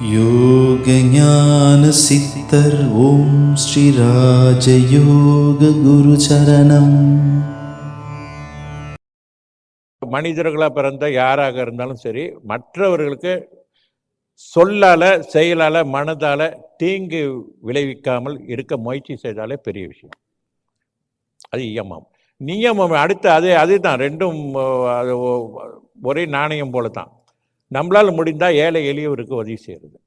யோக ஞான சித்தர் ஓம் ஸ்ரீ ராஜயோக குரு சரணம். மனிதர்களாக பிறந்த யாராக இருந்தாலும் சரி, மற்றவர்களுக்கு சொல்லால செயலால மனதால தீங்கு விளைவிக்காமல் இருக்க முயற்சி செய்தாலே பெரிய விஷயம். அது இயமம். நியமம் அடுத்து அதுதான் ரெண்டும் ஒரே நாணயம் போல தான். நம்மளால் முடிந்தால் ஏழை எளியவருக்கு உதவி செய்கிறது,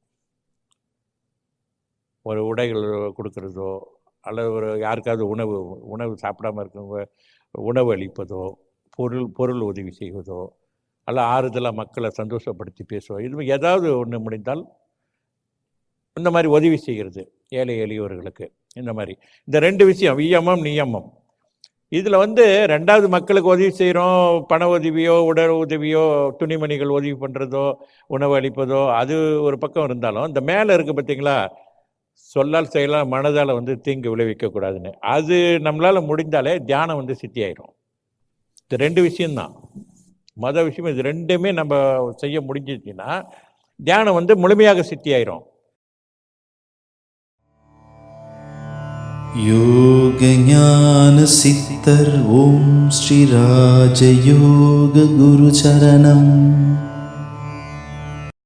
ஒரு உடைகள் கொடுக்கறதோ, அல்லது யாருக்காவது உணவு சாப்பிடாமல் இருக்கவங்க உணவு அளிப்பதோ, பொருள் உதவி செய்வதோ, அல்ல ஆறுதலாக மக்களை சந்தோஷப்படுத்தி பேசுவோம். இது ஏதாவது ஒன்று முடிந்தால் இந்த மாதிரி உதவி செய்கிறது ஏழை எளியவர்களுக்கு. இந்த மாதிரி இந்த ரெண்டு விஷயம், இயமம் நியமம். இதில் ரெண்டாவது மக்களுக்கு உதவி செய்கிறோம், பண உதவியோ உடல் உதவியோ துணிமணிகள் உதவி பண்ணுறதோ உணவு அளிப்பதோ, அது ஒரு பக்கம் இருந்தாலும் இந்த மேலே இருக்குது பார்த்தீங்களா, சொல்லால் செயலால் மனதால் தீங்கு விளைவிக்கக்கூடாதுன்னு, அது நம்மளால் முடிந்தாலே தியானம் சித்தி ஆயிரும். இது ரெண்டு விஷயம்தான். விஷயம் இது ரெண்டுமே நம்ம செய்ய முடிஞ்சிச்சுன்னா தியானம் முழுமையாக சித்தி ஆயிரும். யோக ஞான சித்தர் ஓம் ஸ்ரீ ராஜயோக குரு சரணம்.